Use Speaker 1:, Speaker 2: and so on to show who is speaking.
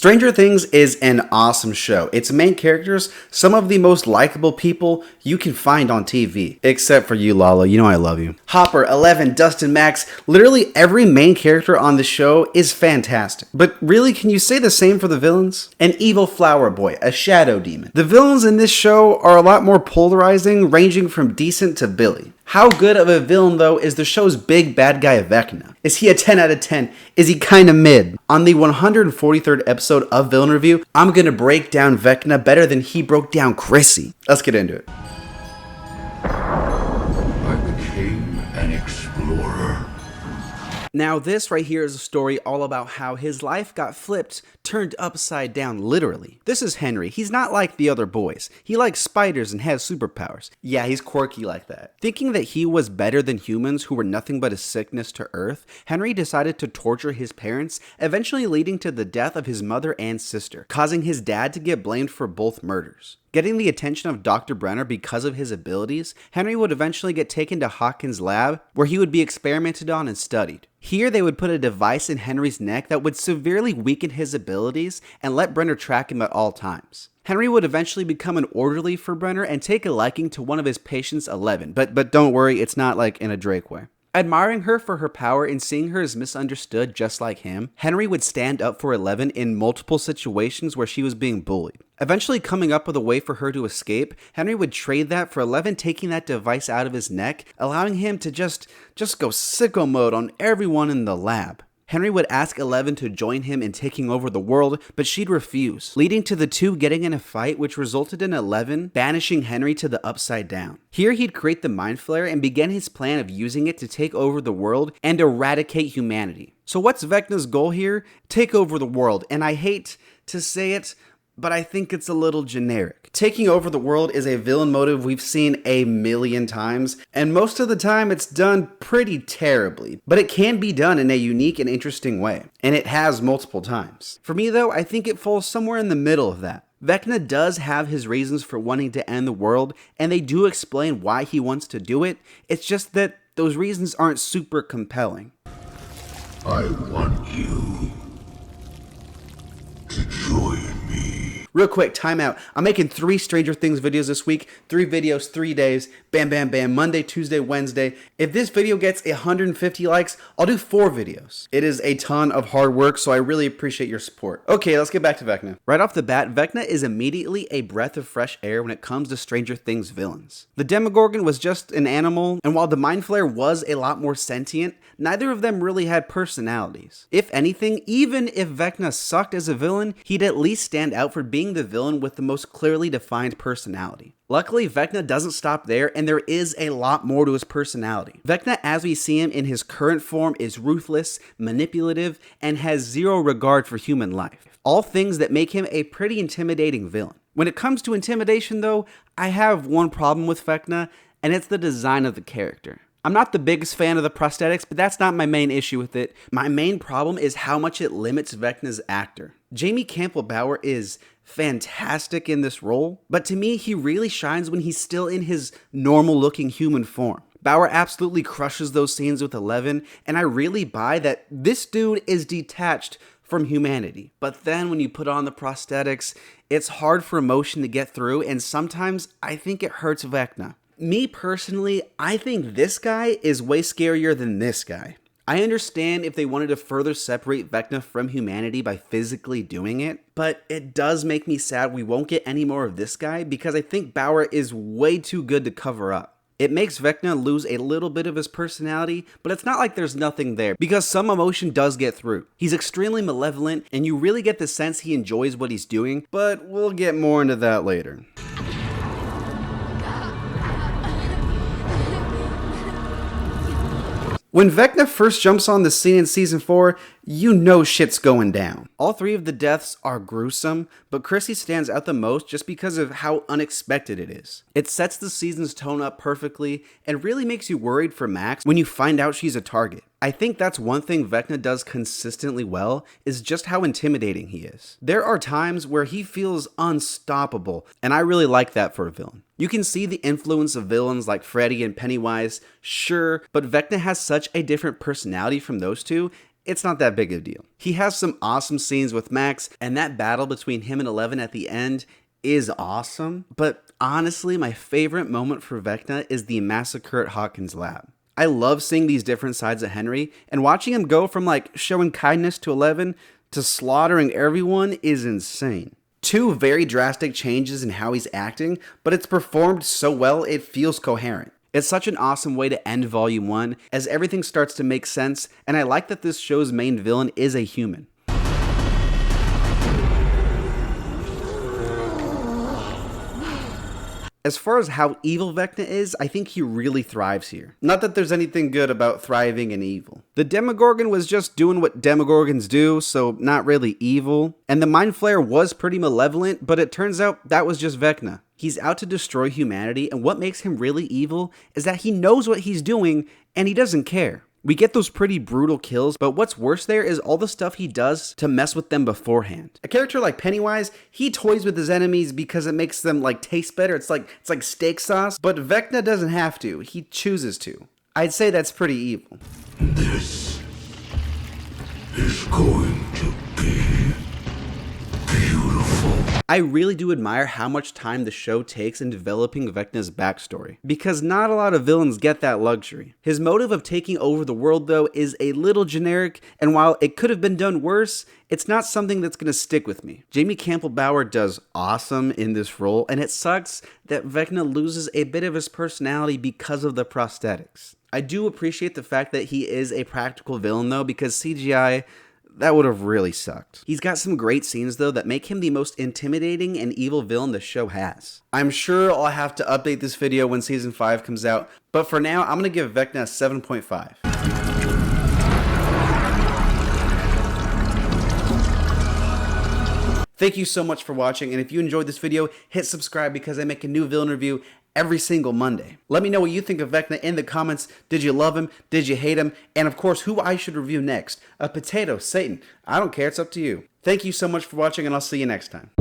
Speaker 1: Stranger Things is an awesome show. Its main characters, some of the most likable people you can find on TV. Except for you, Lala. You know I love you. Hopper, Eleven, Dustin, Max, literally every main character on the show is fantastic. But really, can you say the same for the villains? An evil flower boy, a shadow demon. The villains in this show are a lot more polarizing, ranging from decent to Billy. How good of a villain, though, is the show's big bad guy Vecna? Is he a 10 out of 10? Is he kinda mid? On the 143rd episode of Villain Review, I'm gonna break down Vecna better than he broke down Chrissy. Let's get into it.
Speaker 2: I became an explorer.
Speaker 1: Now this right here is a story all about how his life got flipped, turned upside down literally. This is Henry. He's not like the other boys. He likes spiders and has superpowers. Yeah, he's quirky like that. Thinking that he was better than humans who were nothing but a sickness to Earth, Henry decided to torture his parents, eventually leading to the death of his mother and sister, causing his dad to get blamed for both murders. Getting the attention of Dr. Brenner because of his abilities, Henry would eventually get taken to Hawkins' lab, where he would be experimented on and studied. Here they would put a device in Henry's neck that would severely weaken his abilities and let Brenner track him at all times. Henry would eventually become an orderly for Brenner and take a liking to one of his patients, Eleven, but don't worry, it's not like in a Drake way. Admiring her for her power and seeing her as misunderstood just like him, Henry would stand up for Eleven in multiple situations where she was being bullied. Eventually coming up with a way for her to escape, Henry would trade that for Eleven taking that device out of his neck, allowing him to just go sicko mode on everyone in the lab. Henry would ask Eleven to join him in taking over the world, but she'd refuse, leading to the two getting in a fight which resulted in Eleven banishing Henry to the Upside Down. Here he'd create the Mind Flayer and begin his plan of using it to take over the world and eradicate humanity. So what's Vecna's goal here? Take over the world, and I hate to say it, but I think it's a little generic. Taking over the world is a villain motive we've seen a million times, and most of the time it's done pretty terribly, but it can be done in a unique and interesting way, and it has multiple times. For me though, I think it falls somewhere in the middle of that. Vecna does have his reasons for wanting to end the world, and they do explain why he wants to do it. It's just that those reasons aren't super compelling.
Speaker 2: I want you to join me.
Speaker 1: Real quick, time out. I'm making 3 Stranger Things videos this week. 3 videos, 3 days. Bam, bam, bam. Monday, Tuesday, Wednesday. If this video gets 150 likes, I'll do 4 videos. It is a ton of hard work, so I really appreciate your support. Okay, let's get back to Vecna. Right off the bat, Vecna is immediately a breath of fresh air when it comes to Stranger Things villains. The Demogorgon was just an animal, and while the Mind Flayer was a lot more sentient, neither of them really had personalities. If anything, even if Vecna sucked as a villain, he'd at least stand out for being the villain with the most clearly defined personality. Luckily, Vecna doesn't stop there, and there is a lot more to his personality. Vecna, as we see him in his current form, is ruthless, manipulative, and has zero regard for human life. All things that make him a pretty intimidating villain. When it comes to intimidation though, I have one problem with Vecna, and it's the design of the character. I'm not the biggest fan of the prosthetics, but that's not my main issue with it. My main problem is how much it limits Vecna's actor. Jamie Campbell-Bower is fantastic in this role, but to me, he really shines when he's still in his normal-looking human form. Bauer absolutely crushes those scenes with Eleven, and I really buy that this dude is detached from humanity. But then when you put on the prosthetics, it's hard for emotion to get through, and sometimes I think it hurts Vecna. Me personally, I think this guy is way scarier than this guy. I understand if they wanted to further separate Vecna from humanity by physically doing it, but it does make me sad we won't get any more of this guy because I think Bauer is way too good to cover up. It makes Vecna lose a little bit of his personality, but it's not like there's nothing there, because some emotion does get through. He's extremely malevolent, and you really get the sense he enjoys what he's doing, but we'll get more into that later. When Vecna first jumps on the scene in Season 4, you know shit's going down. All 3 of the deaths are gruesome, but Chrissy stands out the most just because of how unexpected it is. It sets the season's tone up perfectly, and really makes you worried for Max when you find out she's a target. I think that's one thing Vecna does consistently well, is just how intimidating he is. There are times where he feels unstoppable, and I really like that for a villain. You can see the influence of villains like Freddy and Pennywise, sure, but Vecna has such a different personality from those two, it's not that big of a deal. He has some awesome scenes with Max, and that battle between him and Eleven at the end is awesome, but honestly, my favorite moment for Vecna is the massacre at Hawkins' lab. I love seeing these different sides of Henry, and watching him go from like showing kindness to Eleven to slaughtering everyone is insane. Two very drastic changes in how he's acting, but it's performed so well it feels coherent. It's such an awesome way to end Volume 1, as everything starts to make sense, and I like that this show's main villain is a human. As far as how evil Vecna is, I think he really thrives here. Not that there's anything good about thriving in evil. The Demogorgon was just doing what Demogorgons do, so not really evil. And the Mind Flayer was pretty malevolent, but it turns out that was just Vecna. He's out to destroy humanity, and what makes him really evil is that he knows what he's doing, and he doesn't care. We get those pretty brutal kills, but what's worse there is all the stuff he does to mess with them beforehand. A character like Pennywise, he toys with his enemies because it makes them like taste better. It's like steak sauce, but Vecna doesn't have to. He chooses to. I'd say that's pretty evil.
Speaker 2: This is going to be beautiful.
Speaker 1: I really do admire how much time the show takes in developing Vecna's backstory, because not a lot of villains get that luxury. His motive of taking over the world, though, is a little generic, and while it could have been done worse, it's not something that's going to stick with me. Jamie Campbell-Bower does awesome in this role, and it sucks that Vecna loses a bit of his personality because of the prosthetics. I do appreciate the fact that he is a practical villain, though, because CGI, that would have really sucked. He's got some great scenes, though, that make him the most intimidating and evil villain the show has. I'm sure I'll have to update this video when Season 5 comes out, but for now, I'm going to give Vecna a 7.5. Thank you so much for watching, and if you enjoyed this video, hit subscribe because I make a new villain review every single Monday. Let me know what you think of Vecna in the comments. Did you love him? Did you hate him? And of course, who I should review next. A potato, Satan. I don't care, it's up to you. Thank you so much for watching, and I'll see you next time.